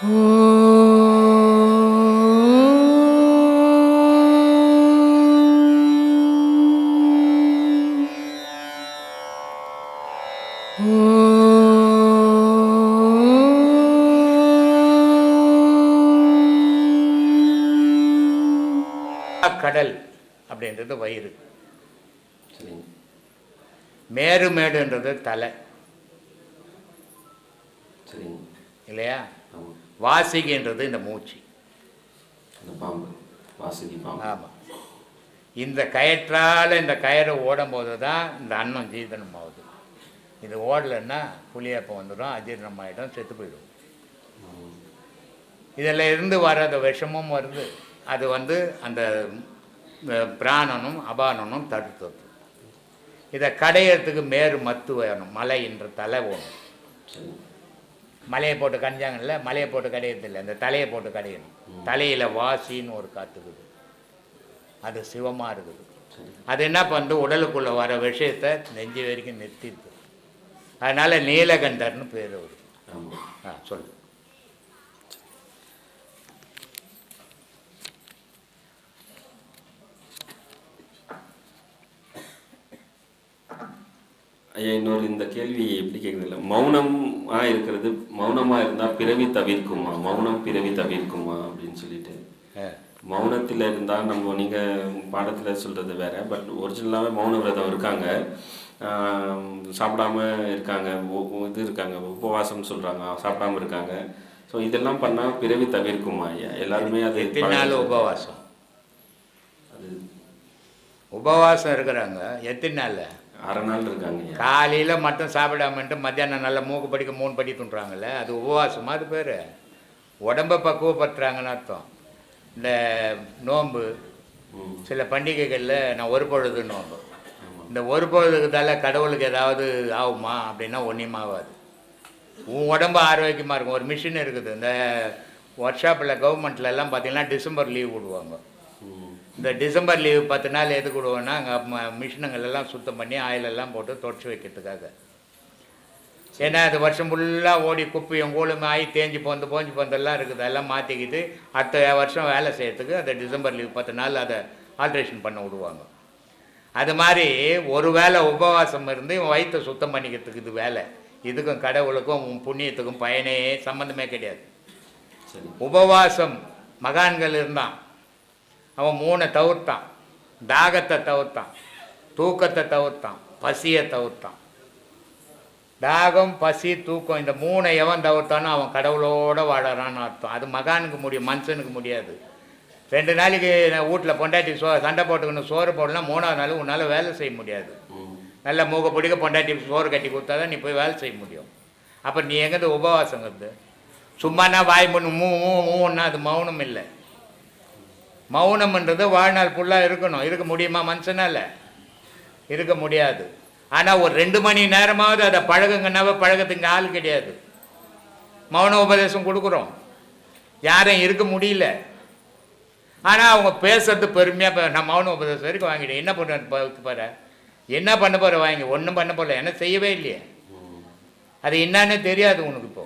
கடல் அப்படின்றது வயிறு, மேடுன்றது தலை இல்லையா, வாசிகின்றது இந்த மூச்சு, ஆமாம். இந்த கயிற்றால் இந்த கயிறு ஓடும் போது தான் இந்த அன்னம் ஜீரணம் ஆகுது. இது ஓடலைன்னா புளியப்பம் வந்துடும், அஜீரணம் ஆகிடும், செத்து போயிடும். இதில் இருந்து வர்ற விஷமும் வருது, அது அந்த பிராணனும் அபானனும் தடுத்தது. இதை கடையிறதுக்கு மேறு மத்து வேணும், மலை என்ற தலை வேணும். மலையை போட்டு கஞ்சாங்கல்ல, மலையை போட்டு கடையிறதில்லை, அந்த தலையை போட்டு கடையணும். தலையில் வாசின்னு ஒரு காத்துக்குது, அது சிவமாக இருக்குது. அது என்ன பண்ணுது, உடலுக்குள்ளே வர விஷயத்தை நெஞ்சு வரைக்கும் நிறுத்திடுது. அதனால் நீலகண்டர்னு பேர் வருது. சொல்லு. ஐயா, இன்னொரு இந்த கேள்வி எப்படி கேட்குறதில்ல, மௌனமாக இருக்கிறது, மௌனமாக இருந்தால் பிறவி தவிர்க்குமா, மௌனம் பிறவி தவிர்க்குமா அப்படின்னு சொல்லிட்டு. மௌனத்தில் இருந்தால் நம்ம நீங்கள் பாடத்தில் சொல்கிறது வேறு, பட் ஒரிஜினலாகவே மௌன விரதம் இருக்காங்க, சாப்பிடாம இருக்காங்க, இது இருக்காங்க, உபவாசம் சொல்கிறாங்க, சாப்பிடாம இருக்காங்க. ஸோ இதெல்லாம் பண்ணால் பிறவி தவிர்க்குமா ஐயா? எல்லாருமே அது உபவாசம், அது உபவாசம் இருக்கிறாங்க. எத்தனை நாள்? அரை நாள் இருக்காங்க. காலையில் மட்டும் சாப்பிடாமன்ட்டு மத்தியானம் நல்லா மூக்கு படிக்க 3 படி துண்டுறாங்கல்ல, அது உபவாசமாக. அது பேர் உடம்பை பக்குவப்படுத்துறாங்கன்னு அர்த்தம். இந்த நோன்பு, சில பண்டிகைகளில் நான் ஒரு பொழுது நோன்பு, இந்த ஒரு பொழுதுக்குதால கடவுளுக்கு ஏதாவது ஆகுமா அப்படின்னா ஒன்றும் ஆகாது. உன் உடம்பு ஆரோக்கியமாக இருக்கும். ஒரு மிஷின் இருக்குது, இந்த ஒர்க் ஷாப்பில் கவர்மெண்ட்டில் எல்லாம் பார்த்திங்கன்னா டிசம்பர் லீவ் விடுவாங்க. இந்த டிசம்பர் லீவு 10 நாள் எதுக்கு விடுவோன்னா, அங்கே மிஷினுங்கள் எல்லாம் சுத்தம் பண்ணி ஆயிலெல்லாம் போட்டு தொடச்சி வைக்கிறதுக்காக. ஏன்னா அது வருஷம் ஃபுல்லாக ஓடி குப்பையும் கூழும் ஆகி தேஞ்சு போந்தெல்லாம் இருக்குது, அதெல்லாம் மாற்றிக்கிட்டு அடுத்த வருஷம் வேலை செய்யறதுக்கு அந்த டிசம்பர் லீவ் 10 நாள் அதை ஆல்ட்ரேஷன் பண்ண விடுவாங்க. அது மாதிரி ஒரு வேளை உபவாசம் இருந்து வயிற்றை சுத்தம் பண்ணிக்கிறதுக்கு இது வேலை. இதுக்கும் கடவுளுக்கும் புண்ணியத்துக்கும் பயனே சம்மந்தமே கிடையாது. உபவாசம் மகான்கள் இருந்தான், அவன் 3 தவிர்த்தான். தாகத்தை தவிர்த்தான், தூக்கத்தை தவிர்த்தான், பசியை தவிர்த்தான். தாகம், பசி, தூக்கம், இந்த 3 எவன் தவிர்த்தானோ அவன் கடவுளோடு வாழறான்னு அர்த்தம். அது மகானுக்கு முடியும், மனுஷனுக்கு முடியாது. 2 நாளைக்கு வீட்டில் பொண்டாட்டி சண்டை போட்டுக்கணும், சோறு போடலாம், 3ஆவது நாள் உன்னால் வேலை செய்ய முடியாது. நல்ல மூக்க பிடிக்க பொண்டாட்டி சோறு கட்டி கொடுத்தா தான் நீ போய் வேலை செய்ய முடியும். அப்போ நீ எங்கேருந்து உபவாசங்கிறது? சும்மானா வாய் பண்ணு மூன்னா அது மௌனம் இல்லை. மௌனம்ன்றது வாழ்நாள் ஃபுல்லாக இருக்கணும். இருக்க முடியுமா மனுஷனால? இருக்க முடியாது. ஆனால் ஒரு 2 மணி நேரமாவது அதை பழகுங்கன்னாவே பழகத்துக்கு ஆள் கிடையாது. மௌன உபதேசம் கொடுக்குறோம், யாரும் இருக்க முடியல. ஆனால் அவங்க பேசுறது பெருமையாக, நான் மௌன உபதேசம் வரைக்கும் வாங்கிட்டேன், என்ன பண்ண என்ன பண்ண போகிற வாங்கி ஒன்றும் பண்ண போகல, என்ன செய்யவே இல்லையே, அது என்னன்னு தெரியாது உனக்கு. இப்போ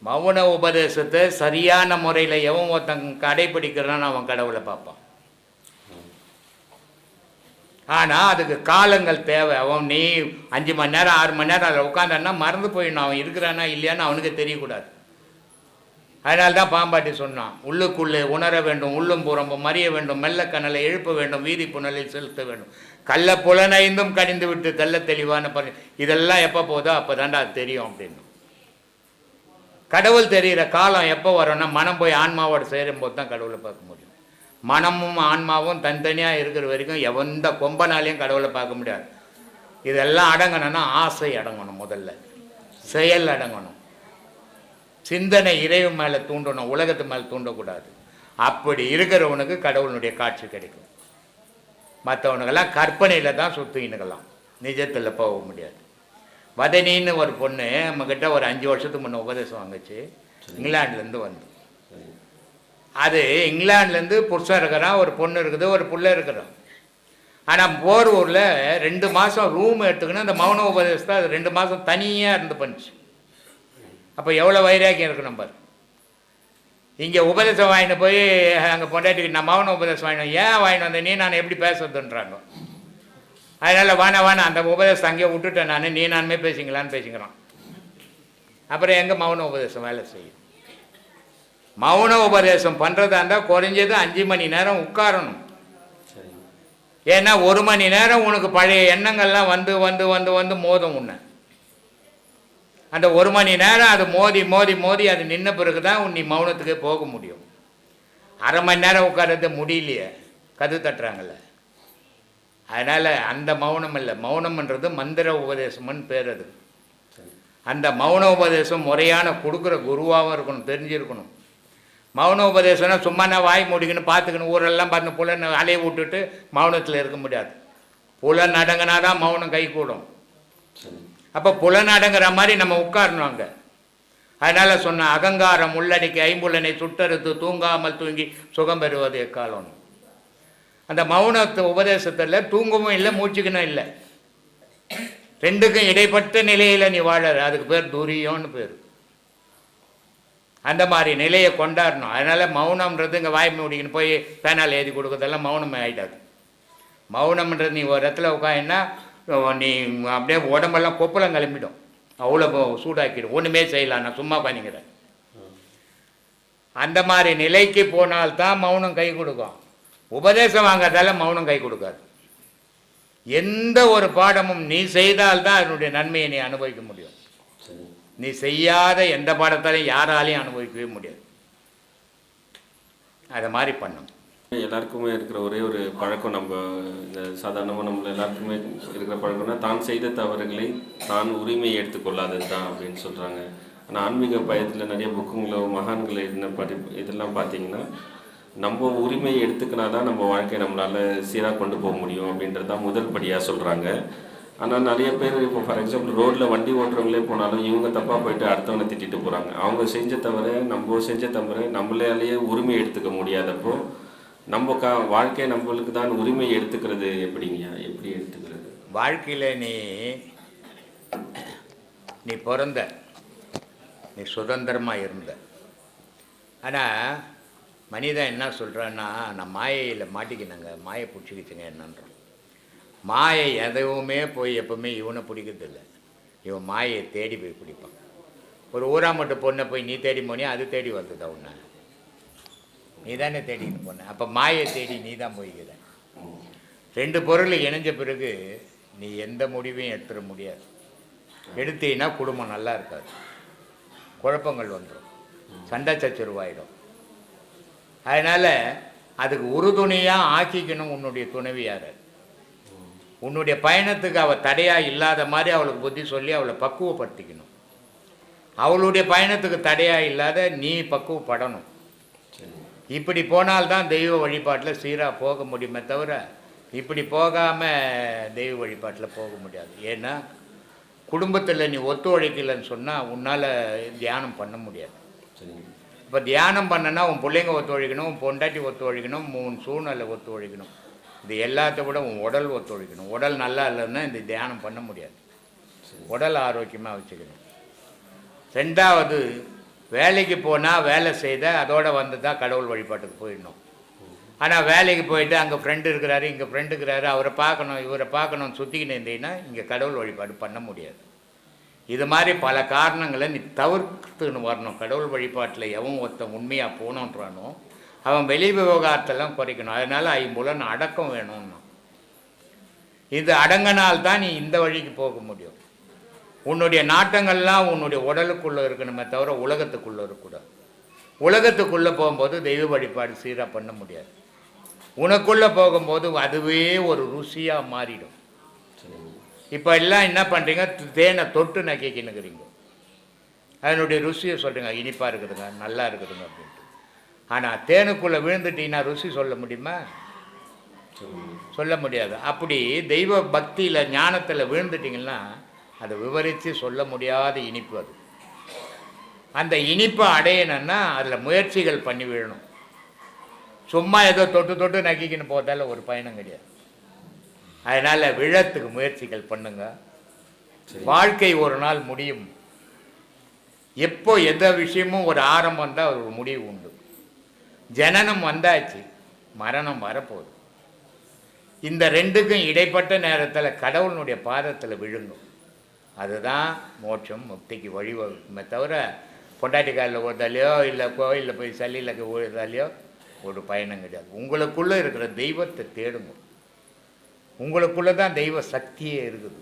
மௌன உபதேசத்தை சரியான முறையில் எவன் ஒருத்தன் கடைப்பிடிக்கிறான்னு அவன் கடவுளை பார்ப்பான். ஆனால் அதுக்கு காலங்கள் தேவை. அவன் நீ 5 மணி நேரம் 6 மணி நேரம் அதில் உட்காந்தான்னா மறந்து போயிடணும், அவன் இருக்கிறானா இல்லையான்னு அவனுக்கு தெரியக்கூடாது. அதனால்தான் பாம்பாட்டி சொன்னான், உள்ளுக்குள்ளே உணர வேண்டும், உள்ளும் புறம்பும் மறிய வேண்டும், மெல்ல கனலை எழுப்ப வேண்டும், வீதி புனலில் செலுத்த வேண்டும், கள்ள புலனைந்தும் கடிந்து விட்டு தெல்ல தெளிவான இதெல்லாம் எப்போ போதோ அப்போ தாண்டா அது தெரியும் அப்படின்னு. கடவுள் தெரிகிற காலம் எப்போ வரும்னா, மனம் போய் ஆன்மாவோடு சேரும்போது தான் கடவுளை பார்க்க முடியும். மனமும் ஆன்மாவும் தனித்தனியாக இருக்கிற வரைக்கும் எந்த கொம்பனாலையும் கடவுளை பார்க்க முடியாது. இதெல்லாம் அடங்கணும்னா ஆசை அடங்கணும், முதல்ல செயல் அடங்கணும், சிந்தனை இறைவன் மேலே தூண்டணும், உலகத்து மேலே தூண்டக்கூடாது. அப்படி இருக்கிறவனுக்கு கடவுளுடைய காட்சி கிடைக்கும். மற்றவனுக்கெல்லாம் கற்பனையில் தான் சுற்றினுக்கலாம், நிஜத்தில் போக முடியாது. வதனின்னு ஒரு பொண்ணு நம்மக்கிட்ட ஒரு 5 வருஷத்துக்கு முன்னே உபதேசம் வாங்கிச்சு, இங்கிலாந்துலேருந்து வந்து. அது இங்கிலாந்துலேருந்து புருஷன் இருக்கிறான், ஒரு பொண்ணு இருக்குது, ஒரு பிள்ளை இருக்கிறான். ஆனால் போர் ஊரில் 2 மாதம் ரூம் எடுத்துக்கின்னு அந்த மௌன உபதேசத்தை அது 2 மாதம் தனியாக இருந்து பண்ணிச்சு. அப்போ எவ்வளோ வைராக்கியம் இருக்கணும் பாரு. இங்கே உபதேசம் வாங்கிட்டு போய் அங்கே பொண்டாட்டிக்கு நான் மௌன உபதேசம் வாங்கினோம். ஏன் வாங்கிட்டு வந்தேன், நீ நான் எப்படி பேசுறதுன்றாங்க. அதனால் வேணா அந்த உபதேசம் அங்கேயே விட்டுட்டேன் நான், நீ நானுமே பேசிங்களான்னு பேசிக்கிறான். அப்புறம் எங்கே மௌன உபதேசம் வேலை செய்யும்? மௌன உபதேசம் பண்ணுறதா இருந்தால் குறைஞ்சது 5 மணி நேரம் உட்காரணும். ஏன்னா 1 மணி நேரம் உனக்கு பழைய எண்ணங்கள்லாம் வந்து வந்து வந்து வந்து மோதும் உன்னை. அந்த 1 மணி நேரம் அது மோதி மோதி மோதி அது நின்ன பிறகு தான் நீ மௌனத்துக்கே போக முடியும். அரை மணி நேரம் உட்கார்றது முடியலையே, கது தட்டுறாங்கல்ல. அதனால் அந்த மௌனம் இல்லை, மௌனம்ன்றது மந்திர உபதேசம்னு பேர். அது அந்த மௌன உபதேசம் முறையான கொடுக்குற குருவாகவும் இருக்கணும், தெரிஞ்சிருக்கணும். மௌன உபதேசம்னா சும்மா நான் வாய் மூடிக்கணும் பார்த்துக்கணும் ஊரெல்லாம் பார்த்து புலன் அலைய விட்டுட்டு மௌனத்தில் இருக்க முடியாது. புலன் அடங்கினா தான் மௌனம் கை கூடும். அப்போ புலன் அடங்குற மாதிரி நம்ம உட்காரணும் அங்கே. அதனால் சொன்ன அகங்காரம் உள்ளடக்கி ஐம்புலனை சுட்டறுத்து தூங்காமல் தூங்கி சுகம் பெறுவது எக்காலம். அந்த மௌனத்து உபதேசத்தில் தூங்கவும் இல்லை மூச்சுக்கணும் இல்லை, ரெண்டுக்கும் இடைப்பட்ட நிலையில் நீ வாழற, அதுக்கு பேர் துரியோன்னு பேர். அந்த மாதிரி நிலையை கொண்டாடணும். அதனால் மௌனம்ன்றது இங்கே வாய் மூடிக்கணும் போய் பேனால் எழுதி கொடுக்குறதெல்லாம் மௌனம் ஆகிடாது. மௌனம்ன்றது நீ ஒரு இடத்துல உட்காந்துன்னா நீ அப்படியே உடம்பெல்லாம் கொப்பளம் கிளம்பிடும், அவ்வளோ சூடாக்கிடும், ஒன்றுமே செய்யலாம், நான் சும்மா உட்காந்துக்கிறேன். அந்த மாதிரி நிலைக்கு போனால்தான் மௌனம் கை கொடுக்கும். உபதேசம் வாங்கிறதால மௌனம் கை கொடுக்காது. எந்த ஒரு பாடமும் நீ செய்தால்தான் அதனுடைய நன்மையை நீ அனுபவிக்க முடியும். நீ செய்யாத எந்த பாடத்தாலையும் யாராலையும் அனுபவிக்கவே முடியாது. அதை மாதிரி பண்ணும். எல்லாருக்குமே இருக்கிற ஒரே ஒரு பழக்கம், நம்ம இந்த சாதாரணமாக நம்மள எல்லாருக்குமே இருக்கிற பழக்கம்னா தான் செய்த தவறுகளை தான் உரிமையை எடுத்துக்கொள்ளாதது தான் அப்படின்னு சொல்கிறாங்க. ஆனால் ஆன்மீக பயத்தில் நிறைய புக்குங்களோ மகான்களை என்ன இதெல்லாம் பார்த்தீங்கன்னா நம்ம உரிமையை எடுத்துக்கினா தான் நம்ம வாழ்க்கையை நம்மளால் சீராக கொண்டு போக முடியும் அப்படின்றது தான் முதல் படியாக சொல்கிறாங்க. ஆனால் நிறைய பேர் இப்போ ஃபார் எக்ஸாம்பிள் ரோட்டில் வண்டி ஓட்டுறவங்களே போனாலும் இவங்க தப்பாக போயிட்டு அடுத்தவனை திட்டிட்டு போகிறாங்க. அவங்க செஞ்ச தவிர நம்ம செஞ்ச தவிர நம்மளாலேயே உரிமை எடுத்துக்க முடியாதப்போ நம்ம வாழ்க்கையை நம்மளுக்கு தான் உரிமை எடுத்துக்கிறது எப்படிங்க, எப்படி எடுத்துக்கிறது? வாழ்க்கையில் நீ பிறந்த, நீ சுதந்திரமாக இருந்த. ஆனால் மனிதன் என்ன சொல்கிறான்னா, நான் மாயையில் மாட்டிக்கினங்க, மாயை பிடிச்சிக்கிச்சுங்க என்னன்றோம். மாயை எதுவுமே போய் எப்பவுமே இவனை பிடிக்கிறதில்ல, இவன் மாயை தேடி போய் பிடிப்பான். ஒரு ஊராமட்டு பொண்ணை போய் நீ தேடி போனியா, அது தேடி வந்ததா உன்னை? நீ தானே தேடின்னு போன. அப்போ மாயை தேடி நீ தான் போய்க்கிற. 2 பொருள் இணைஞ்ச பிறகு நீ எந்த முடிவையும் எடுத்துட முடியாது. எடுத்தீங்கன்னா குடும்பம் நல்லா இருக்காது, குழப்பங்கள் வந்துடும், சண்டை சச்சரவாயிடும். அதனால் அதுக்கு உறுதுணையாக ஆக்கிக்கணும் உன்னுடைய துணைவியாரை. உன்னுடைய பயணத்துக்கு அவள் தடையாக இல்லாத மாதிரி அவளுக்கு புத்தி சொல்லி அவளை பக்குவப்படுத்திக்கணும். அவளுடைய பயணத்துக்கு தடையாக இல்லாத நீ பக்குவப்படணும். இப்படி போனால்தான் தெய்வ வழிபாட்டில் சீராக போக முடியுமே தவிர இப்படி போகாமல் தெய்வ வழிபாட்டில் போக முடியாது. ஏன்னா குடும்பத்தில் நீ ஒத்துழைக்கலைன்னு சொன்னால் உன்னால் தியானம் பண்ண முடியாது. இப்போ தியானம் பண்ணனா உன் பிள்ளைங்க ஒத்துழைக்கணும், உன் பொண்டாட்டி ஒத்துழைக்கணும், உன் சூழ்நிலை ஒத்துழைக்கணும். இது எல்லாத்த விட உன் உடல் ஒத்துழைக்கணும். உடல் நல்லா இல்லைன்னா இந்த தியானம் பண்ண முடியாது. உடல் ஆரோக்கியமாக வச்சுக்கணும். 2வது, வேலைக்கு போனால் வேலை செய்த அதோடு வந்து தான் கடவுள் வழிபாட்டுக்கு போயிடணும். ஆனால் வேலைக்கு போயிட்டு அங்கே ஃப்ரெண்டு இருக்கிறாரு, இங்கே ஃப்ரெண்டு இருக்கிறாரு, அவரை பார்க்கணும் இவரை பார்க்கணும்னு சுற்றிக்கின்னு இருந்தீங்கன்னா இங்கே கடவுள் வழிபாடு பண்ண முடியாது. இது மாதிரி பல காரணங்களை நீ தவிர்த்துன்னு வரணும். கடவுள் வழிபாட்டில் எவன் ஒருத்தன் உண்மையாக போகணுன்றானோ அவன் வெளி விவகாரத்தெல்லாம் குறைக்கணும். அதனால் ஐம்புலன் அடக்கம் வேணும்னா, இது அடங்கினால்தான் நீ இந்த வழிக்கு போக முடியும். உன்னுடைய நாட்டங்கள்லாம் உன்னுடைய உடலுக்குள்ளே இருக்கணுமே தவிர உலகத்துக்குள்ளே இருக்கக்கூடாது. உலகத்துக்குள்ளே போகும்போது தெய்வ வழிபாடு சீராக பண்ண முடியாது. உனக்குள்ளே போகும்போது அதுவே ஒரு ருசியாக மாறிடும். இப்போ எல்லாம் என்ன பண்ணுறீங்க, தேனை தொட்டு நக்கிக்கின்னுக்கிறீங்க, அதனுடைய ருசியை சொல்கிறீங்க, இனிப்பாக இருக்குதுங்க, நல்லா இருக்குதுங்க அப்படின்ட்டு. ஆனால் தேனுக்குள்ளே விழுந்துட்டீங்கன்னா ருசி சொல்ல முடியுமா? சொல்ல முடியாது. அப்படி தெய்வ பக்தியில் ஞானத்தில் விழுந்துட்டிங்கன்னா அதை விவரித்து சொல்ல முடியாத இனிப்பு அது. அந்த இனிப்பை அடையணுன்னா அதில் முயற்சிகள் பண்ணி விழணும். சும்மா ஏதோ தொட்டு தொட்டு நக்கிக்கின்னு போதால ஒரு பயணம் கிடையாது. அதனால் விழத்துக்கு முயற்சிகள் பண்ணுங்க. வாழ்க்கை ஒரு நாள் முடியும். எப்போ எந்த விஷயமும் ஒரு ஆரம்பம் தான் ஒரு முடிவு உண்டு. ஜனனம் வந்தாச்சு, மரணம் வரப்போகுது. இந்த ரெண்டுக்கும் இடைப்பட்ட நேரத்தில் கடவுளுடைய பாதத்தில் விழுங்கும். அதுதான் மோட்சம், முக்திக்கு வழிவகுக்குமே தவிர பொண்டாட்டிக்காரில் ஓடுதாலையோ இல்லை கோயிலில் போய் சல்லியில் ஓடுதாலையோ ஒரு பயணம் கிடையாது. உங்களுக்குள்ளே இருக்கிற தெய்வத்தை தேடுங்க. உங்களுக்குள்ளே தான் தெய்வ சக்தியே இருக்குது.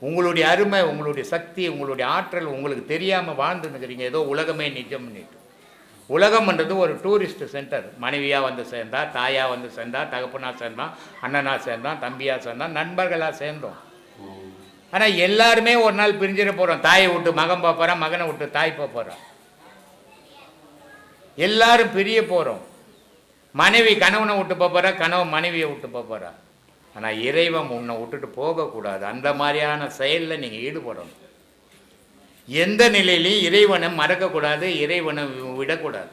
உங்களுடைய அருமை, உங்களுடைய சக்தி, உங்களுடைய ஆற்றல் உங்களுக்கு தெரியாமல் வாழ்ந்துன்னுக்கிறீங்க. ஏதோ உலகமே நிஜம் பண்ணிட்டு. உலகம்ன்றது ஒரு டூரிஸ்ட் சென்டர். மனைவியாக வந்து சேர்ந்தா, தாயாக வந்து சேர்ந்தா, தகப்பனாக சேர்ந்தான், அண்ணனாக சேர்ந்தான், தம்பியாக சேர்ந்தான், நண்பர்களாக சேர்ந்தோம். ஆனால் எல்லாருமே ஒரு நாள் பிரிஞ்சிட போகிறோம். தாயை விட்டு மகன் போகிறான், மகனை விட்டு தாய் போகிறான். எல்லாரும் பிரிய போகிறோம். மனைவி கணவனை விட்டு போகிறா, கணவன் மனைவியை விட்டு போகிறா. ஆனால் இறைவன் உன்னை விட்டுட்டு போகக்கூடாது. அந்த மாதிரியான செயலில் நீங்கள் ஈடுபடணும். எந்த நிலையிலையும் இறைவனை மறக்கக்கூடாது, இறைவனை விடக்கூடாது.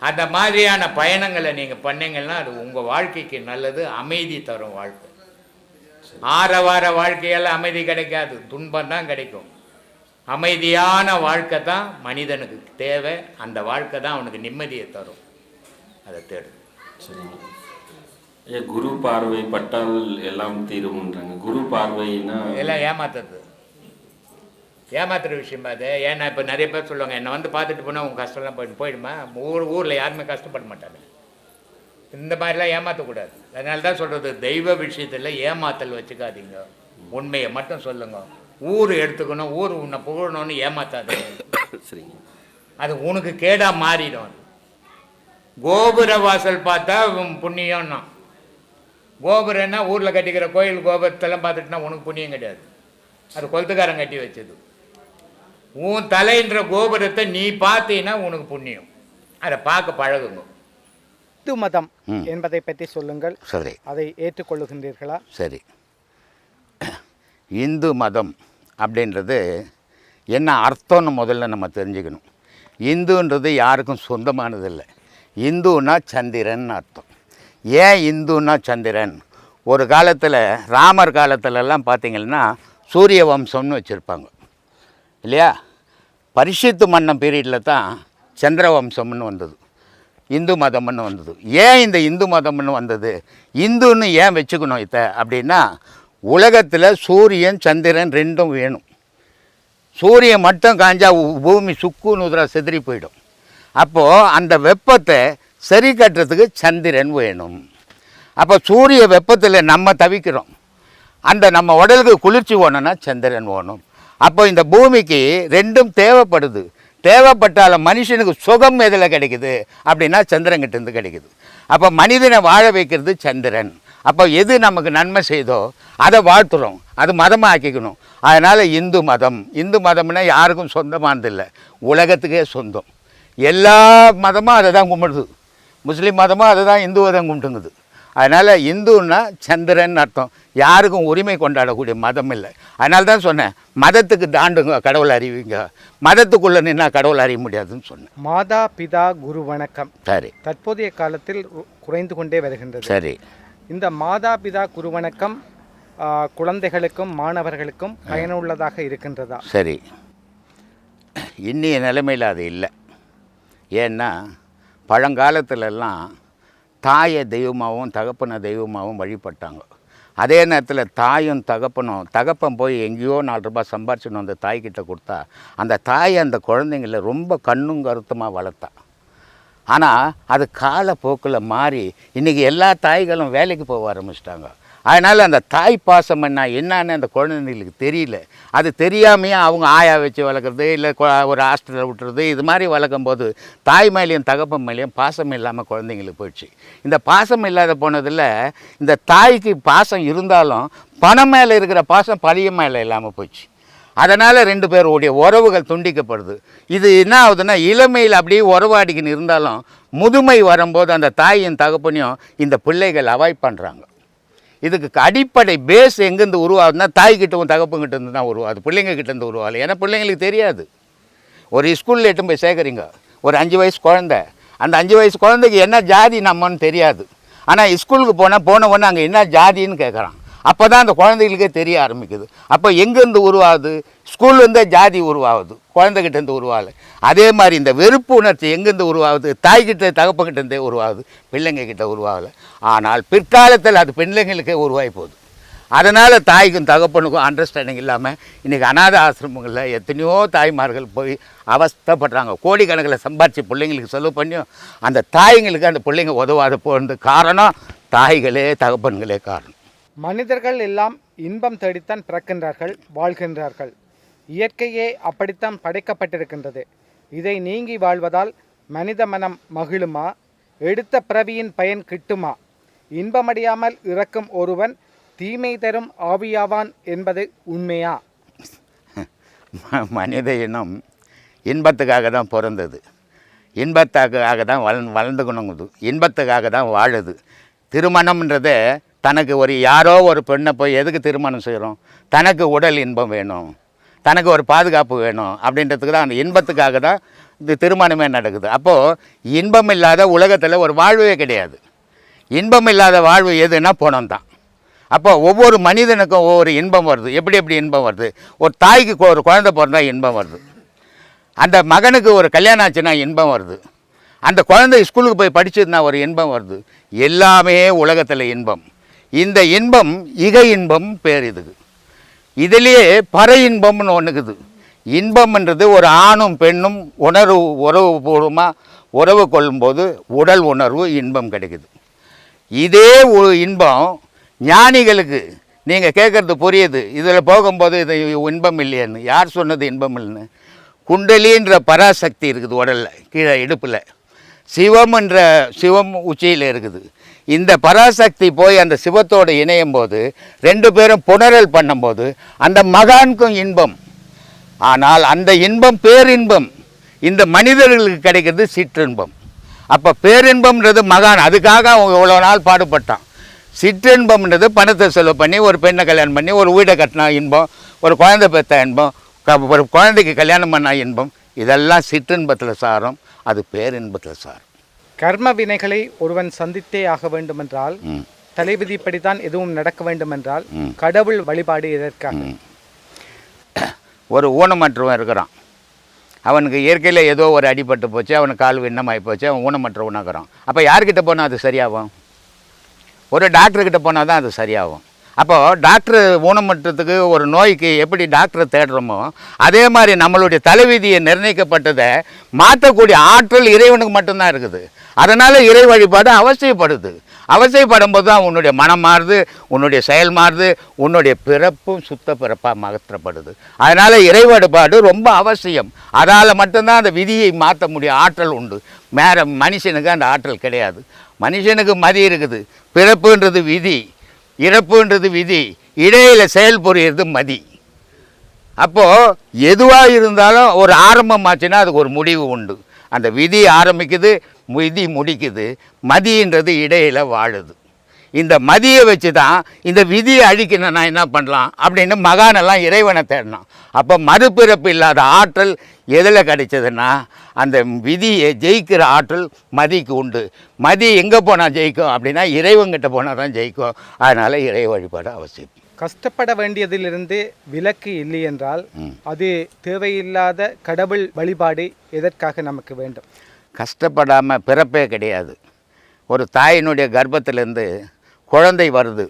அந்த மாதிரியான பயணங்களை நீங்கள் பண்ணீங்கன்னா அது உங்கள் வாழ்க்கைக்கு நல்லது, அமைதி தரும் வாழ்க்கை. ஆரவார வாழ்க்கையால் அமைதி கிடைக்காது, துன்பம் தான் கிடைக்கும். அமைதியான வாழ்க்கை தான் மனிதனுக்கு தேவை. அந்த வாழ்க்கை தான் அவனுக்கு நிம்மதியை தரும். அதை தேடு. சரிங்க. குரு பார்வை பட்டால் எல்லாம் தீரும்ன்றாங்க. குரு பார்வைன்னா எல்லாம் ஏமாத்துற விஷயம் அது. ஏன்னா இப்போ நிறைய பேர் சொல்லுவாங்க, என்னை வந்து பார்த்துட்டு போனால் உங்கள் கஷ்டம்லாம் போயிடுமா. ஊரில் யாருமே கஷ்டப்பட மாட்டாங்க. இந்த மாதிரிலாம் ஏமாற்றக்கூடாது. அதனால தான் சொல்கிறது, தெய்வ விஷயத்தில் ஏமாத்தல் வச்சுக்காதீங்க. உண்மையை மட்டும் சொல்லுங்க. ஊர் எடுத்துக்கணும், ஊர் உன்னை புகழணும்னு ஏமாத்தாதீங்க. சரிங்க. அது உனக்கு கேடாக மாறிடும். அது கோபுர வாசல் பார்த்தா புண்ணியம்னா, கோபுரம்னா ஊரில் கட்டிக்கிற கோயில் கோபுரத்தெல்லாம் பார்த்துட்டுனா உனக்கு புண்ணியம் கிடையாது. அது கொளுத்துக்காரன் கட்டி வச்சது. உன் தலைன்ற கோபுரத்தை நீ பார்த்தீங்கன்னா உனக்கு புண்ணியம். அதை பார்க்க பழகுங்க. இந்து மதம் என்பதை பற்றி சொல்லுங்கள். சரி, அதை ஏற்றுக்கொள்ளுகின்றீர்களா? சரி. இந்து மதம் அப்படின்றது என்ன அர்த்தம்னு முதல்ல நம்ம தெரிஞ்சுக்கணும். இந்துன்றது யாருக்கும் சொந்தமானதில்லை. இந்துன்னா சந்திரன் அர்த்தம். ஏன் இந்துன்னா சந்திரன்? ஒரு காலத்தில் ராமர் காலத்திலலாம் பார்த்திங்கன்னா சூரிய வம்சம்னு வச்சுருப்பாங்க இல்லையா. பரிசுத்த மன்னம் பீரியடில் தான் சந்திர வம்சம்னு வந்தது, இந்து மதம்னு வந்தது. ஏன் இந்த இந்து மதம்னு வந்தது? இந்துன்னு ஏன் வச்சுக்கணும் இதை அப்படின்னா, உலகத்தில் சூரியன் சந்திரன் ரெண்டும் வேணும். சூரியன் மட்டும் காஞ்சா பூமி சுக்கு நூதரா செதறி போயிடும். அப்போது அந்த வெப்பத்தை சரி கட்டுறதுக்கு சந்திரன் வேணும். அப்போ சூரிய வெப்பத்தில் நம்ம தவிக்கிறோம். அந்த நம்ம உடலுக்கு குளிர்ச்சி வேணும்னா சந்திரன் வேணும். அப்போ இந்த பூமிக்கு ரெண்டும் தேவைப்படுது. தேவைப்பட்டாலும் மனுஷனுக்கு சுகம் எதில் கிடைக்குது அப்படின்னா சந்திரன்கிட்டேருந்து கிடைக்குது. அப்போ மனிதனை வாழ வைக்கிறது சந்திரன். அப்போ எது நமக்கு நன்மை செய்தோ அதை வாழ்த்துறோம், அது மதமாக ஆக்கிக்கணும். அதனால் இந்து மதம், இந்து மதம்னா யாருக்கும் சொந்தமானதில்லை, உலகத்துக்கே சொந்தம். எல்லா மதமும் அதை தான் கும்பிடுது. முஸ்லீம் மதமும் அதை தான் இந்து மதம் கும்பிட்டுங்குது. அதனால் இந்துன்னா சந்திரன் அர்த்தம். யாருக்கும் உரிமை கொண்டாடக்கூடிய மதம் இல்லை. அதனால தான் சொன்னேன், மதத்துக்கு தாண்டுங்க, கடவுளை அறிவிங்க. மதத்துக்குள்ளே நின்னா கடவுளை அறிய முடியாதுன்னு சொன்னேன். மாதா பிதா குரு வணக்கம் சரி, தற்போதைய காலத்தில் குறைந்து கொண்டே வருகின்றது. சரி. இந்த மாதா பிதா குரு வணக்கம் குழந்தைகளுக்கும் மாணவர்களுக்கும் பயனுள்ளதாக இருக்கின்றதா? சரி, இன்னைய நிலைமையில் அது இல்லை. ஏன்னா பழங்காலத்துலலாம் தாயை தெய்வமாகவும் தகப்பனை தெய்வமாகவும் வழிபட்டாங்க. அதே நேரத்தில் தாயும் தகப்பனும், தகப்பன் போய் எங்கேயோ 4 ரூபாய் சம்பாரிச்சுன்னு அந்த தாய்கிட்ட கொடுத்தா அந்த தாய் அந்த குழந்தைங்கள ரொம்ப கண்ணும் கருத்துமாக வளர்த்தா. ஆனால் அது காலப்போக்கில் மாறி இன்றைக்கி எல்லா தாய்களும் வேலைக்கு போக ஆரம்பிச்சிட்டாங்க. அதனால் அந்த தாய் பாசம் என்னன்னு அந்த குழந்தைங்களுக்கு தெரியல. அது தெரியாமையே அவங்க ஆயா வச்சு வளர்க்குறது, இல்லை ஒரு ஹாஸ்டலில் விட்டுறது, இது மாதிரி வளர்க்கும் போது தாய் மேலேயும் தகப்பன் மேலேயும் பாசம் இல்லாமல் குழந்தைங்களுக்கு போயிடுச்சு. இந்த பாசம் இல்லாத போனதில் இந்த தாய்க்கு பாசம் இருந்தாலும் பணம் மேலே இருக்கிற பாசம் பழைய மேலே இல்லாமல் போயிடுச்சு. அதனால் 2 பேருடைய உறவுகள் துண்டிக்கப்படுது. இது என்ன ஆகுதுன்னா, இளமையில் அப்படியே உறவாடிக்கின்னு இருந்தாலும் முதுமை வரும்போது அந்த தாயின் தகப்பனையும் இந்த பிள்ளைகள் அவாய்ட் பண்ணுறாங்க. இதுக்கு அடிப்படை பேஸ் எங்கேருந்து உருவாகுதுன்னா தாய்கிட்டவும் தகப்பங்கிட்டேருந்து தான் உருவாகுது, பிள்ளைங்கக்கிட்டேருந்து உருவாகலை. ஏன்னா பிள்ளைங்களுக்கு தெரியாது. ஒரு ஸ்கூலில் எட்டும் போய் சேர்க்குறீங்க, ஒரு 5 வயசு குழந்தை, அந்த 5 வயசு குழந்தைக்கு என்ன ஜாதி நம்மன்னு தெரியாது. ஆனால் ஸ்கூலுக்கு போன உடனே அங்கே என்ன ஜாதின்னு கேட்குறான். அப்போ தான் அந்த குழந்தைகளுக்கே தெரிய ஆரம்பிக்குது. அப்போ எங்கேருந்து உருவாகுது? ஸ்கூல்லேருந்தே ஜாதி உருவாகுது, குழந்தைகிட்டேருந்து உருவாகலை. அதே மாதிரி இந்த வெறுப்பு உணர்ச்சி எங்கேருந்து உருவாகுது? தாய்கிட்ட தகப்பக்கிட்டேருந்தே உருவாகுது, பிள்ளைங்கக்கிட்ட உருவாகலை. ஆனால் பிற்காலத்தில் அது பிள்ளைங்களுக்கே உருவாகி போகுது. அதனால் தாய்க்கும் தகப்பனுக்கும் அண்டர்ஸ்டாண்டிங் இல்லாமல் இன்றைக்கி அநாத ஆசிரமங்களில் எத்தனையோ தாய்மார்கள் போய் அவஸ்தைப்படுறாங்க. கோடிக்கணக்கில் சம்பாரித்து பிள்ளைங்களுக்கு செலவு பண்ணியும் அந்த தாய்ங்களுக்கு அந்த பிள்ளைங்க உதவாத போகிறது காரணம் தாய்களே தகப்பன்களே காரணம். மனிதர்கள் எல்லாம் இன்பம் தேடித்தான் பிறக்கின்றார்கள், வாழ்கின்றார்கள். இயற்கையே அப்படித்தான் படைக்கப்பட்டிருக்கின்றது. இதை நீங்கி வாழ்வதால் மனித மனம் மகிழுமா? எடுத்த பிறவியின் பயன் கிட்டுமா? இன்பமடையாமல் இறக்கும் ஒருவன் தீமை தரும் ஆவியாவான் என்பது உண்மையா? மனித இனம் இன்பத்துக்காக தான் பிறந்தது, இன்பத்துக்காக தான் வளர்ந்துக்கணுங்குது, இன்பத்துக்காக தான் வாழுது. திருமணம்ன்றதை தனக்கு ஒரு யாரோ ஒரு பெண்ணை போய் எதுக்கு திருமணம் செய்கிறோம்? தனக்கு உடல் இன்பம் வேணும், தனக்கு ஒரு பாதுகாப்பு வேணும் அப்படின்றதுக்கு தான், அந்த இன்பத்துக்காக தான் இந்த திருமணமே நடக்குது. அப்போது இன்பம் இல்லாத உலகத்தில் ஒரு வாழ்வே கிடையாது. இன்பம் இல்லாத வாழ்வு எதுன்னா பணம் தான். அப்போ ஒவ்வொரு மனிதனுக்கும் ஒவ்வொரு இன்பம் வருது. எப்படி இன்பம் வருது? ஒரு தாய்க்கு ஒரு குழந்தை பிறந்தா இன்பம் வருது, அந்த மகனுக்கு ஒரு கல்யாணம் ஆச்சுன்னா இன்பம் வருது, அந்த குழந்தை ஸ்கூலுக்கு போய் படிச்சதுன்னா ஒரு இன்பம் வருது. எல்லாமே உலகத்தில் இன்பம். இந்த இன்பம் இக இன்பம் பேர். இதுலேயே பற இன்பம்னு ஒன்றுக்குது. இன்பம்ன்றது ஒரு ஆணும் பெண்ணும் உறவு பூர்வமாக உறவு கொள்ளும்போது உடல் உணர்வு இன்பம் கிடைக்குது. இதே இன்பம் ஞானிகளுக்கு நீங்கள் கேட்குறது புரியுது. இதில் போகும்போது இது இன்பம் இல்லையான்னு யார் சொன்னது இன்பம் இல்லைன்னு? குண்டலின்ற பராசக்தி இருக்குது உடலில், கீழே இடுப்பில். சிவம் உச்சியில் இருக்குது. இந்த பராசக்தி போய் அந்த சிவத்தோடு இணையும் போது ரெண்டு பேரும் புணரல் பண்ணும்போது அந்த மகானுக்கும் இன்பம். ஆனால் அந்த இன்பம் பேரின்பம். இந்த மனிதர்களுக்கு கிடைக்கிறது சிற்றின்பம். அப்போ பேரின்பம்ன்றது மகான், அதுக்காக அவங்க இவ்வளோ நாள் பாடுபட்டான். சிற்றின்பம்ன்றது பணத்தை செலவு பண்ணி ஒரு பெண்ணை கல்யாணம் பண்ணி ஒரு வீடை கட்டினா இன்பம், ஒரு குழந்தை பெற்ற இன்பம், ஒரு குழந்தைக்கு கல்யாணம் பண்ண இன்பம். இதெல்லாம் சிற்றின்பத்தில் சாரும், அது பேரின்பத்தில் சாரும். கர்ம வினைகளை ஒருவன் சந்தித்தே ஆக வேண்டுமென்றால், தலைவிதிப்படித்தான் எதுவும் நடக்க வேண்டுமென்றால் கடவுள் வழிபாடு எதற்காக? ஒரு ஊனமற்றவன் இருக்கிறான், அவனுக்கு இயற்கையில் ஏதோ ஒரு அடிபட்டு போச்சு, அவனுக்கு கால் விண்ணமாகி போச்சு, அவன் ஊனமற்றவனாகிறான். அப்போ யார்கிட்ட போனால் அது சரியாகும்? ஒரு டாக்டர்கிட்ட போனால் தான் அது சரியாகும். அப்போது டாக்டர் ஊனமற்றத்துக்கு ஒரு நோய்க்கு எப்படி டாக்டரை தேடுறோமோ அதே மாதிரி நம்மளுடைய தலைவிதியை நிர்ணயிக்கப்பட்டதை மாற்றக்கூடிய ஆற்றல் இறைவனுக்கு மட்டும்தான் இருக்குது. அதனால் இறை வழிபாடு அவசியப்படும் போது தான் உன்னுடைய மனம் மாறுது, உன்னுடைய செயல் மாறுது, உன்னுடைய பிறப்பும் சுத்த பிறப்பாக மாற்றப்படுது. அதனால் இறை வழிபாடு ரொம்ப அவசியம். அதால் மட்டும்தான் அந்த விதியை மாற்ற முடிய ஆற்றல் உண்டு. மனுஷனுக்கு அந்த ஆற்றல் கிடையாது. மனுஷனுக்கு மதி இருக்குது. பிறப்புன்றது விதி, இறப்புன்றது விதி, இடையில் செயல் புரிகிறது மதி. அப்போது எதுவாக இருந்தாலும் ஒரு ஆரம்பமாச்சுன்னா அதுக்கு ஒரு முடிவு உண்டு. அந்த விதி ஆரம்பிக்குது, விதி முடிக்குது, மதின்றது இடையில் வாழுது. இந்த மதியை வச்சு தான் இந்த விதியை அழிக்கணும்னா என்ன பண்ணலாம் அப்படின்னு மகானெல்லாம் இறைவனை தேடினான். அப்போ மறுபிறப்பு இல்லாத ஆற்றல் எதில் கிடைச்சதுன்னா அந்த விதியை ஜெயிக்கிற ஆற்றல் மதிக்கு உண்டு. மதி எங்கே போனால் ஜெயிக்கும் அப்படின்னா இறைவன்கிட்ட போனால் தான் ஜெயிக்கும். அதனால் இறை வழிபாடு அவசியம். கஷ்டப்பட வேண்டியதிலிருந்து விலக்கு இல்லை என்றால் அது தேவையில்லாத கடவுள் வழிபாடு எதற்காக நமக்கு வேண்டும்? கஷ்டப்படாமல் பிறப்பே கிடையாது. ஒரு தாயினுடைய கர்ப்பத்திலேருந்து குழந்தை வருது,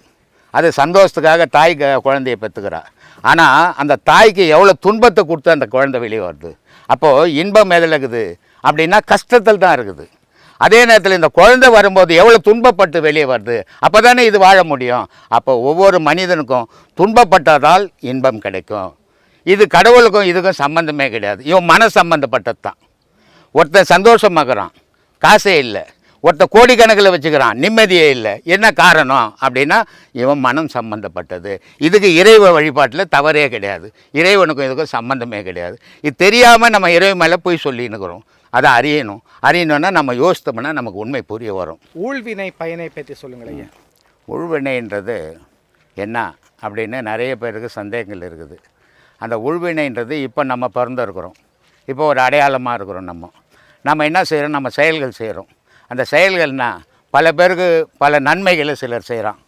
அது சந்தோஷத்துக்காக தாய் குழந்தையை பெற்றுக்கிறா. ஆனால் அந்த தாய்க்கு எவ்வளோ துன்பத்தை கொடுத்து அந்த குழந்தை வெளியே வருது. அப்போது இன்பம் எதில் இருக்குது அப்படின்னா கஷ்டத்தில் தான் இருக்குது. அதே நேரத்தில் இந்த குழந்தை வரும்போது எவ்வளோ துன்பப்பட்டு வெளியே வருது, அப்போ தானே இது வாழ முடியும். அப்போ ஒவ்வொரு மனிதனுக்கும் துன்பப்பட்டதால் இன்பம் கிடைக்கும். இது கடவுளுக்கும் இதுக்கும் சம்மந்தமே கிடையாது. இவன் மன சம்மந்தப்பட்டது தான். ஒருத்தன் சந்தோஷமாகறான், காசே இல்லை. ஒருத்தர் கோடிக்கணக்கில் வச்சுக்கிறான், நிம்மதியே இல்லை. என்ன காரணம் அப்படின்னா இவன் மனம் சம்மந்தப்பட்டது. இதுக்கு இறைவ வழிபாட்டில் தவறே கிடையாது. இறைவனுக்கும் இதுக்கும் சம்மந்தமே கிடையாது. இது தெரியாமல் நம்ம இறைவன் மேலே போய் சொல்லின்னுக்கிறோம். அதை அறியணும்னா நம்ம யோசித்தோம்னா நமக்கு உண்மை புரிய வரும். ஊழ்வினை பயனை பற்றி சொல்லுங்கள் ஐயா. உள்வினைன்றது என்ன அப்படின்னு நிறைய பேருக்கு சந்தேகங்கள் இருக்குது. அந்த உள்வினைன்றது இப்போ நம்ம பிறந்திருக்கிறோம், இப்போ ஒரு அடையாளமாக இருக்கிறோம். நம்ம என்ன செய்கிறோம்? நம்ம செயல்கள் செய்கிறோம். அந்த செயல்கள்னால் பல பேருக்கு பல நன்மைகளை சிலர் செய்கிறான்,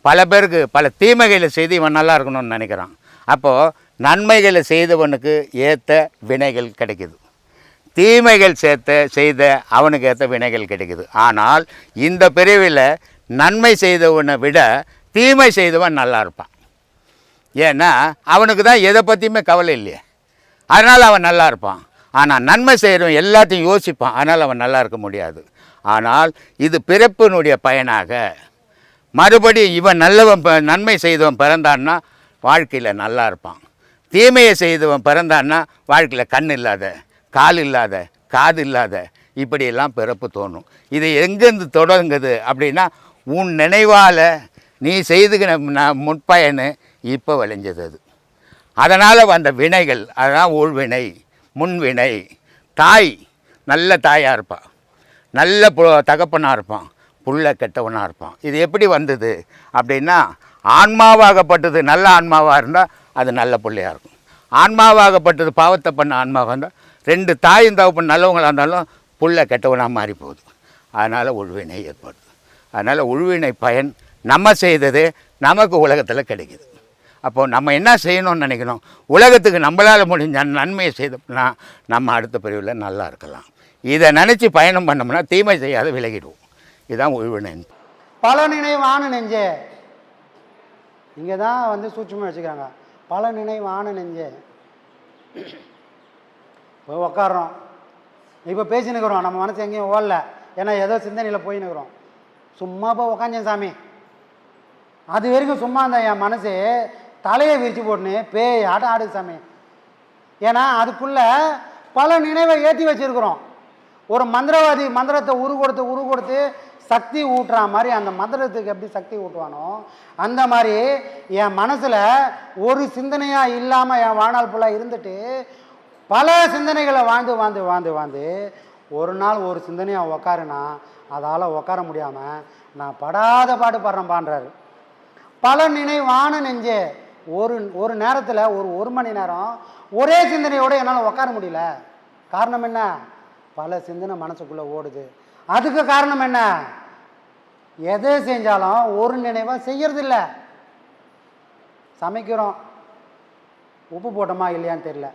பல பேருக்கு பல தீமைகளை செய்து இவன் நல்லா இருக்கணும்னு நினைக்கிறான். அப்போது நன்மைகளை செய்தவனுக்கு ஏற்ற வினைகள் கிடைக்குது, தீமைகள் செய்த அவனுக்கு ஏற்ற வினைகள் கிடைக்குது. ஆனால் இந்த பிரிவில் நன்மை செய்தவனை விட தீமை செய்தவன் நல்லா இருப்பான். ஏன்னா அவனுக்கு தான் எதை பற்றியுமே கவலை இல்லையே, அதனால் அவன் நல்லா இருப்பான். ஆனால் நன்மை செய்கிறவன் எல்லாத்தையும் யோசிப்பான், அதனால் அவன் நல்லா இருக்க முடியாது. ஆனால் இது பிறப்பினுடைய பயனாக மறுபடியும் இவன் நல்லவன் நன்மை செய்தவன் பிறந்தான்னா வாழ்க்கையில் நல்லா இருப்பான். தீமையை செய்தவன் பிறந்தான்னா வாழ்க்கையில் கண் இல்லாத, கால் இல்லாத, காது இல்லாத, இப்படியெல்லாம் பிறப்பு தோணும். இது எங்கேருந்து தொடங்குது அப்படின்னா, உன் நினைவால் நீ செய்துக்கின முற்பயனு இப்போ விளைஞ்சது. அது அதனால் வந்த வினைகள், அதனால் உள்வினை முன்வினை. தாய் நல்ல தாயாக இருப்பான், நல்ல தகப்பனாக இருப்பான், புள்ள கெட்டவனாக இருப்பான். இது எப்படி வந்தது அப்படின்னா, ஆன்மாவாகப்பட்டது நல்ல ஆன்மாவாக இருந்தால் அது நல்ல பிள்ளையாக இருக்கும். ஆன்மாவாகப்பட்டது பாவத்தை பண்ண ஆன்மாவாக இருந்தால் ரெண்டு தாயும் தகப்பன் நல்லவங்களாக இருந்தாலும் புள்ள கெட்டவனாக மாறி போகுது. அதனால் உள்வினை ஏற்படுது. அதனால் உள்வினை பயன் நம்ம செய்தது நமக்கு உலகத்தில் கிடைக்குது. அப்போது நம்ம என்ன செய்யணும்னு நினைக்கணும், உலகத்துக்கு நம்மளால் முடிஞ்ச நன்மையை செய்தோம்னா நம்ம அடுத்த பிரிவில் நல்லா இருக்கலாம். இதை நினச்சி பயணம் பண்ணோம்னா தீமை செய்யாத விலகிடுவோம். இதுதான் உள்வினை. பல நினைவான நெஞ்சே, இங்கே தான் வந்து சூட்சமாக வச்சுக்கிறாங்க. பல நினைவான நெஞ்சே. இப்போ உக்காடுறோம், இப்போ பேசினுக்கிறோம், நம்ம மனசு எங்கேயும் ஓடல, ஏன்னா ஏதோ சிந்தனையில் போயின்னுக்கிறோம். சும்மா இப்போ உக்காஞ்சேன் சாமி, அது வரைக்கும் சும்மா இருந்தால் என் மனசு தலையை விரித்து போட்டுன்னு பேய் ஆட்டம் ஆடுது சாமி. ஏன்னா அதுக்குள்ளே பல நினைவை ஏற்றி வச்சுருக்குறோம். ஒரு மந்திரவாதி மந்திரத்தை உரு கொடுத்து சக்தி ஊட்டுற மாதிரி அந்த மந்திரத்துக்கு எப்படி சக்தி ஊட்டுவானோ அந்த மாதிரி என் மனசில் ஒரு சிந்தனையாக இல்லாமல் என் வாழ்நாள் ஃபுல்லாக இருந்துட்டு பல சிந்தனைகளை வாழ்ந்து ஒரு நாள் ஒரு சிந்தனையாக உக்காருனா அதால் உட்கார முடியாமல் நான் படாத பாடு படுறேன்பான்றாரு. பல நினைவான நெஞ்சே, ஒரு நேரத்தில் ஒரு மணி நேரம் ஒரே சிந்தனையோடு என்னால் உட்கார முடியல. காரணம் என்ன? பல சிந்தனை மனசுக்குள்ளே ஓடுது. அதுக்கு காரணம் என்ன? எதை செஞ்சாலும் ஒரு நினைவாக செய்யறதில்ல. சமைக்கிறோம், உப்பு போட்டோமா இல்லையான்னு தெரியல.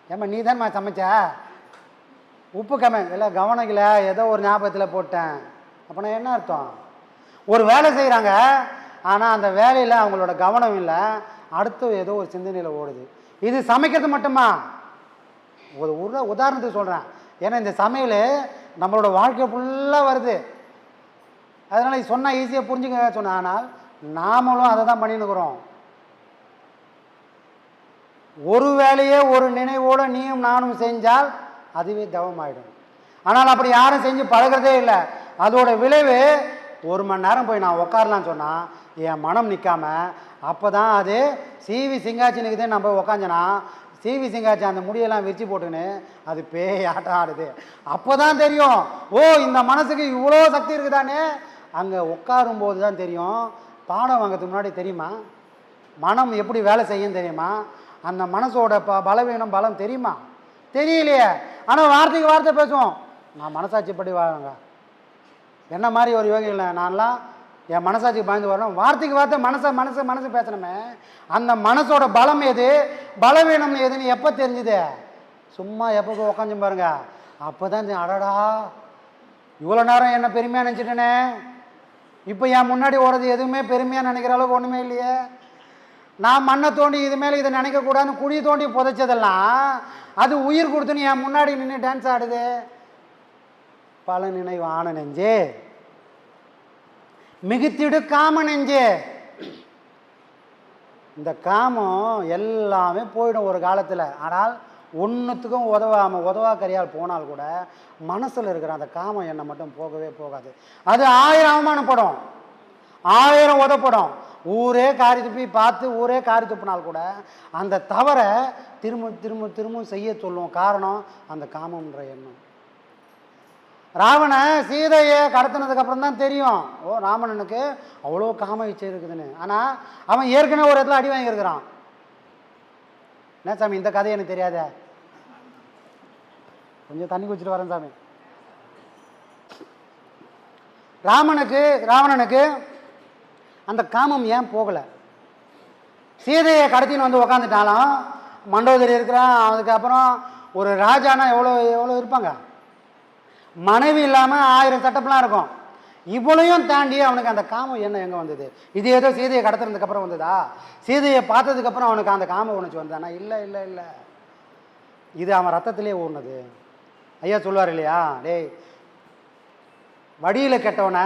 ஏம்மா நீ தானே சமைச்ச, உப்பு இல்லை கவனம் இல்லை, ஏதோ ஒரு ஞாபகத்தில் போட்டேன். அப்படின்னா என்ன அர்த்தம்? ஒரு வேலை செய்கிறாங்க, ஆனால் அந்த வேலையில் அவங்களோட கவனம் இல்லை, அடுத்து ஏதோ ஒரு சிந்தனையில் ஓடுது. இது சமைக்கிறது மட்டுமா? ஒரு உதாரணத்துக்கு சொல்கிறேன். ஏன்னா இந்த சமையல் நம்மளோட வாழ்க்கை ஃபுல்லாக வருது. அதனால் இது சொன்னால் ஈஸியாக புரிஞ்சுக்க சொன்னேன். ஆனால் நாமளும் அதை தான் பண்ணின்னுக்கிறோம். ஒரு வேலையே ஒரு நினைவோடு நீயும் நானும் செஞ்சால் அதுவே தவமாயிடும். ஆனால் அப்படி யாரும் செஞ்சு பழகிறதே இல்லை. அதோட விளைவு ஒரு மணி நேரம் போய் நான் உட்காரலான்னு சொன்னால் என் மனம் நிற்காம அப்போ தான் அது சிவி சிங்காச்சினுக்குதே நம்ம உக்காஞ்சனா சிவி சிங்காச்சி அந்த முடியெல்லாம் விரிச்சு போட்டுன்னு அது பேய் ஆட்டம் ஆடுது. அப்போ தான் தெரியும், ஓ இந்த மனசுக்கு இவ்வளோ சக்தி இருக்குதானே. அங்கே உட்காரும்போது தான் தெரியும். பாடம் வாங்கிறதுக்கு முன்னாடி தெரியுமா மனம் எப்படி வேலை செய்யும் தெரியுமா? அந்த மனசோட பலவீனம் பலம் தெரியுமா? தெரியலையே. ஆனால் வார்த்தைக்கு வார்த்தை பேசுவோம். நான் மனசாட்சிப்படி வாங்க, என்ன மாதிரி ஒரு யோகி இல்லை நான்லாம் என் மனசாட்சிக்கு பயந்து வரணும். வார்த்தைக்கு வார்த்தை மனசு பேசணுமே. அந்த மனசோட பலம் எது பலவீனம் எதுன்னு எப்போ தெரிஞ்சுது? சும்மா எப்போ உக்காந்து பாருங்க, அப்போ தான் அடடா இவ்வளோ நேரம் என்ன பெருமையாக நினச்சிட்டேனே, இப்போ என் முன்னாடி ஓடுறது எதுவுமே பெருமையாக நினைக்கிற அளவுக்கு ஒன்றுமே இல்லையே. நான் மண்ணை தோண்டி இது மேலே இதை நினைக்கக்கூடாதுன்னு குழி தோண்டி புதைச்சதெல்லாம் அது உயிர் கொடுத்துன்னு என் முன்னாடி நின்று டான்ஸ் ஆடுது. பல நினைவான நெஞ்சே, மிகுத்திடு காம நெஞ்சே. இந்த காமம் எல்லாமே போயிடும் ஒரு காலத்தில். ஆனால் ஒன்றுத்துக்கும் உதவாக்கரியால் போனால் கூட மனசில் இருக்கிற அந்த காமம் என்னை மட்டும் போகவே போகாது. அது 1000 அவமானப்படும், 1000 உதப்படும், ஊரே காரி துப்பி பார்த்து ஊரே காரி துப்பினால் கூட அந்த தவறை திரும்ப செய்ய சொல்லுவோம். காரணம் அந்த காமம்ன்ற எண்ணம். ராவண சீதையை கடத்தினதுக்கு அப்புறம் தான் தெரியும், ஓ ராவணனுக்கு அவ்வளோ காம இச்சை இருக்குதுன்னு. ஆனால் அவன் ஏற்கனவே ஒரு இடத்துல அடி வாங்கியிருக்கிறான். என்ன சாமி இந்த கதை எனக்கு தெரியாத, கொஞ்சம் தண்ணி குடிச்சிட்டு வரேன் சாமி. ராவணனுக்கு அந்த காமம் ஏன் போகலை? சீதையை கடத்தின்னு வந்து உக்காந்துட்டாலும் மண்டோதரி இருக்கிறான். அதுக்கப்புறம் ஒரு ராஜானா எவ்வளோ எவ்வளோ இருப்பாங்க, மனைவி இல்லாமல் 1000 செட்டப்லாம் இருக்கும். இவ்வளையும் தாண்டி அவனுக்கு அந்த காமம் என்ன எங்கே வந்தது? இது ஏதோ சீதையை கடத்துறதுக்கப்புறம் வந்ததா? சீதையை பார்த்ததுக்கப்புறம் அவனுக்கு அந்த காம உணர்ச்சி வந்தானா? இல்லை இல்லை இல்லை, இது அவன் ரத்தத்திலே ஓடுனது. ஐயா சொல்லுவார் இல்லையா, டேய் வடியில் கெட்டவனை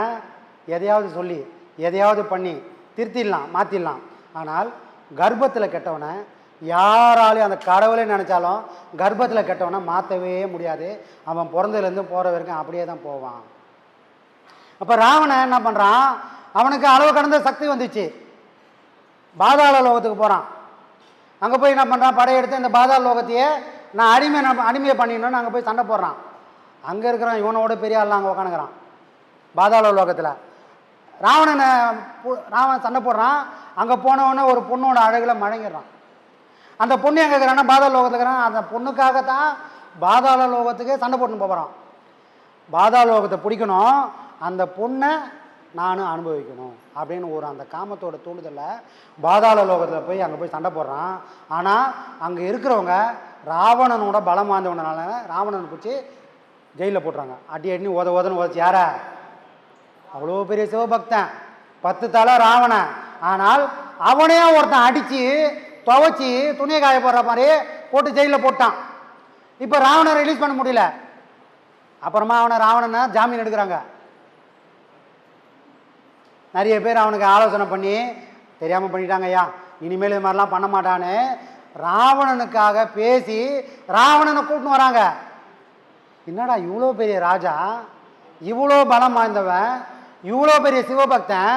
எதையாவது சொல்லி எதையாவது பண்ணி திருத்திடலாம், மாற்றிடலாம். ஆனால் கர்ப்பத்தில் கெட்டவனை யாராலையும், அந்த கடவுளே நினச்சாலும் கர்ப்பத்தில் கெட்டவனை மாற்றவே முடியாது. அவன் பிறந்ததுலேருந்து போகிற வரைக்கும் அப்படியே தான் போவான். அப்போ ராவணன் என்ன பண்ணுறான், அவனுக்கு அளவு கடந்த சக்தி வந்துச்சு. பாதாள லோகத்துக்கு போகிறான். அங்கே போய் என்ன பண்ணுறான், படையெடுத்து இந்த பாதாள லோகத்தையே நான் அடிமையை பண்ணிடணும்னு அங்கே போய் சண்டை போடுறான். அங்கே இருக்கிறான் இவனோட பெரிய ஆள்லாம் அங்கே உட்காந்துக்கிறான் பாதாள லோகத்தில். ராவணன் சண்டை போடுறான். அங்கே போனவொடனே ஒரு பொண்ணோட அழகில் மழங்கிடுறான். அந்த பொண்ணு எங்கே இருக்கிறான்னா பாதாள லோகத்தில் இருக்கிறான். அந்த பொண்ணுக்காகத்தான் பாதாள லோகத்துக்கே சண்டை போட்டுன்னு போகிறான். பாதாள லோகத்தை பிடிக்கணும், அந்த பொண்ணை நானும் அனுபவிக்கணும் அப்படின்னு ஒரு அந்த காமத்தோட தூண்டுதலில் பாதாள லோகத்தில் போய் அங்கே போய் சண்டை போடுறான். ஆனால் அங்கே இருக்கிறவங்க ராவணனோட பலம் வாய்ந்தவனால ராவணனை பிடிச்சி ஜெயிலில் போட்டுறாங்க. அடி உதன்னு உதச்சி. யாரை? அவ்வளோ பெரிய சிவபக்தன், 10 தலை ராவணன். ஆனால் அவனையே ஒருத்தன் அடித்து துவச்சி துணியை காய போடுற மாதிரி போட்டு ஜெயிலில் போட்டான். இப்போ ராவணனை ரிலீஸ் பண்ண முடியல. அப்புறமா ராவணனை ஜாமீன் எடுக்கிறாங்க. நிறைய பேர் அவனுக்கு ஆலோசனை பண்ணி தெரியாமல் பண்ணிட்டாங்க, ஐயா இனிமேல் இது மாதிரிலாம் பண்ண மாட்டான்னு ராவணனுக்காக பேசி ராவணனை கூட்டின்னு வராங்க. என்னடா இவ்வளோ பெரிய ராஜா, இவ்வளோ பலம் வாய்ந்தவன், இவ்வளோ பெரிய சிவபக்தன்,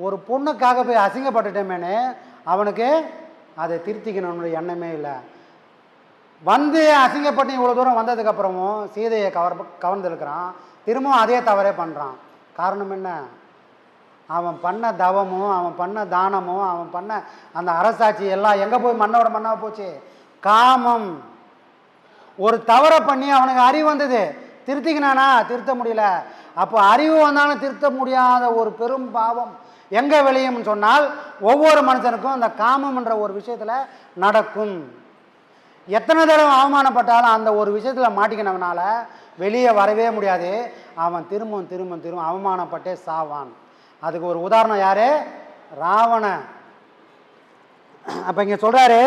ஒரு பொண்ணுக்காக போய் அசிங்கப்பட்டுட்டேமேனு அவனுக்கு அதை திருத்திக்கணும்னு எண்ணமே இல்லை. வந்து அசிங்கப்பட்டு இவ்வளோ தூரம் வந்ததுக்கப்புறமும் சீதையை கவர்ந்துருக்கிறான். திரும்பவும் அதே தவறே பண்ணுறான். காரணம் என்ன? அவன் பண்ண தவமும் அவன் பண்ண தானமும் அவன் பண்ண அந்த அரசாட்சி எல்லாம் எங்கே போய் மண்ணோட மண்ணாக போச்சு? காமம். ஒரு தவறை பண்ணி அவனுக்கு அறிவு வந்தது, திருத்திக்கினானா? திருத்த முடியல. அப்போ அறிவு வந்தாலும் திருத்த முடியாத ஒரு பெரும் பாவம் எங்கே விளையும்னு சொன்னால் ஒவ்வொரு மனுஷனுக்கும் அந்த காமம் என்ற ஒரு விஷயத்தில் நடக்கும். எத்தனை தடவை அவமானப்பட்டாலும் அந்த ஒரு விஷயத்தில் மாட்டிக்கினவனால வெளியே வரவே முடியாது. அவன் திரும்ப அவமானப்பட்டே சாவான். அதுக்கு ஒரு உதாரணம் யாரு? ராவணன். அப்போ இங்கே சொல்கிறாரு,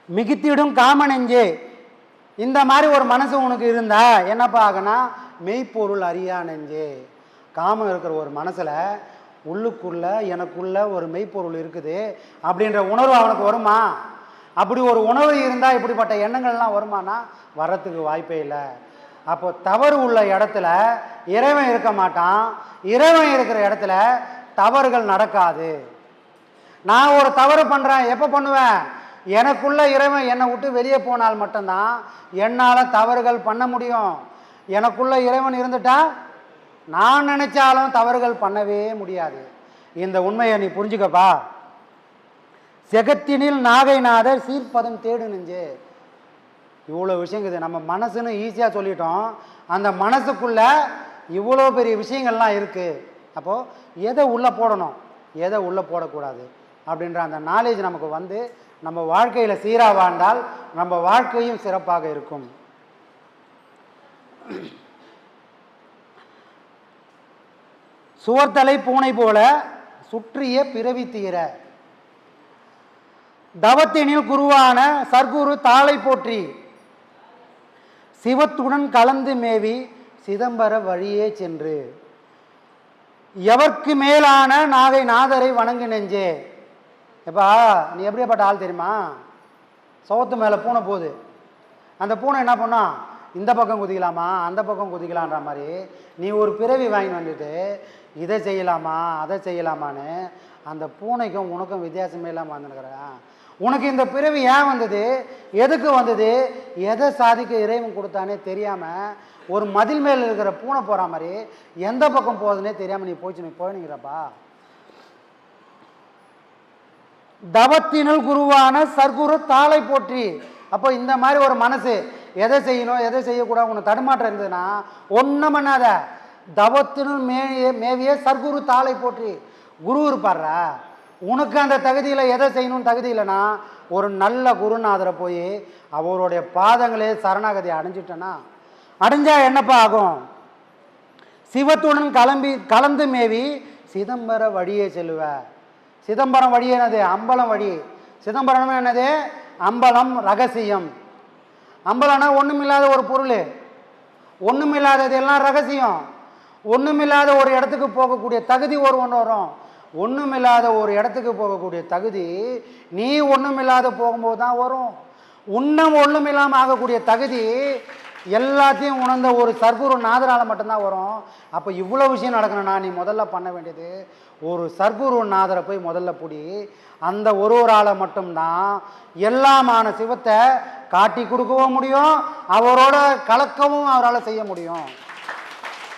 மிகுத்திடும் காம நெஞ்சே. இந்த மாதிரி ஒரு மனசு உனக்கு இருந்தா என்னப்பா ஆகுனா, மெய்ப்பொருள் அறியா நெஞ்சே. காமம் இருக்கிற ஒரு மனசில் உள்ளுக்குள்ள எனக்குள்ள ஒரு மெய்ப்பொருள் இருக்குது அப்படின்ற உணர்வு அவனுக்கு வருமா? அப்படி ஒரு உணர்வு இருந்தால் இப்படிப்பட்ட எண்ணங்கள்லாம் வருமானா? வரத்துக்கு வாய்ப்பே இல்லை. அப்போ தவறு உள்ள இடத்துல இறைவன் இருக்க மாட்டான், இறைவன் இருக்கிற இடத்துல தவறுகள் நடக்காது. நான் ஒரு தவறு பண்ணுறேன், எப்போ பண்ணுவேன்? எனக்குள்ள இறைவன் என்னை விட்டு வெளியே போனால் மட்டும்தான் என்னால் தவறுகள் பண்ண முடியும். எனக்குள்ள இறைவன் இருந்துட்டா நான் நினைச்சாலும் தவறுகள் பண்ணவே முடியாது. இந்த உண்மையை நீ புரிஞ்சுக்கப்பா. செகத்தினில் நாகைநாதர் சீர்பதம் தேடு நெஞ்சே. இவ்வளோ விஷயங்குது. நம்ம மனசுன்னு ஈஸியாக சொல்லிட்டோம், அந்த மனசுக்குள்ள இவ்வளோ பெரிய விஷயங்கள்லாம் இருக்குது. அப்போது எதை உள்ளே போடணும், எதை உள்ளே போடக்கூடாது அப்படின்ற அந்த நாலேஜ் நமக்கு வந்து நம்ம வாழ்க்கையில் சீராக வாழ்ந்தால் நம்ம வாழ்க்கையும் சிறப்பாக இருக்கும். சுவர்த்தலை பூனை போல சுற்றிய பிறவி தீர தவத்தினில் குருவான சர்க்குரு தாளை போற்றி சிவத்துடன் கலந்து மேவி சிதம்பர வழியே சென்று எவர்க்கு மேலான நாகை நாதரை வணங்கு நெஞ்சே. எப்பா நீ எப்படியாப்பட்ட ஆள் தெரியுமா? சோத்து மேலே பூனை போகுது, அந்த பூனை என்ன பண்ணா, இந்த பக்கம் குதிக்கலாமா அந்த பக்கம் குதிக்கலான்ற மாதிரி நீ ஒரு பிறவி வாங்கி வந்துட்டு இதை செய்யலாமா அதை செய்யலாமான்னு அந்த பூனைக்கும் உனக்கும் வித்தியாசமே இல்லாமல் வந்துருக்கிற. உனக்கு இந்த பிறவி ஏன் வந்தது, எதுக்கு வந்தது, எதை சாதிக்க இறைவன் கொடுத்தானே தெரியாமல் ஒரு மதில் மேல் இருக்கிற பூனை போகிற மாதிரி எந்த பக்கம் போகுதுன்னே தெரியாமல் நீ போயினுங்கிறப்பா. தவத்தினுள் குருவான சர்க்குரு தாளை போற்றி. அப்போ இந்த மாதிரி ஒரு மனசு எதை செய்யணும் எதை செய்யக்கூடாது உனக்கு தடுமாற்றம் இருந்ததுன்னா ஒன்றும் பண்ணாத. தவத்தினுள் மேவிய சர்க்குரு தாளை போற்றி. குரு இருப்பார்ரா, உனக்கு அந்த தகுதியில் எதை செய்யணும்னு தகுதி இல்லைன்னா ஒரு நல்ல குருநாதரை போய் அவருடைய பாதங்களே சரணாகதி அடைஞ்சிட்டேன்னா அடைஞ்சா என்னப்பா ஆகும்? சிவத்துடன் கலந்து மேவி சிதம்பர வழியே செல்லுவ. சிதம்பரம் வழி என்னது? அம்பலம் வழி. சிதம்பரம் என்னது? அம்பலம் ரகசியம். அம்பலம்னா ஒன்றுமில்லாத ஒரு பொருள், ஒன்றுமில்லாதது எல்லாம் ரகசியம். ஒன்றுமில்லாத ஒரு இடத்துக்கு போகக்கூடிய தகுதி ஒன்று வரும். ஒன்றுமில்லாத ஒரு இடத்துக்கு போகக்கூடிய தகுதி நீ ஒன்றுமில்லாத போகும்போது தான் வரும். உன்னம் ஒன்றுமில்லாமல் ஆகக்கூடிய தகுதி எல்லாத்தையும் உணர்ந்த ஒரு சர்க்குரு நாதரால் மட்டும்தான் வரும். அப்போ இவ்வளோ விஷயம் நடக்கணும்னா நீ முதல்ல பண்ண வேண்டியது ஒரு சர்க்குரு நாதரை போய் முதல்ல பிடி. அந்த ஒரு ஆளை மட்டும்தான் எல்லாமான சிவத்தை காட்டி கொடுக்கவும் முடியும், அவரோட கலக்கவும் அவரால் செய்ய முடியும்.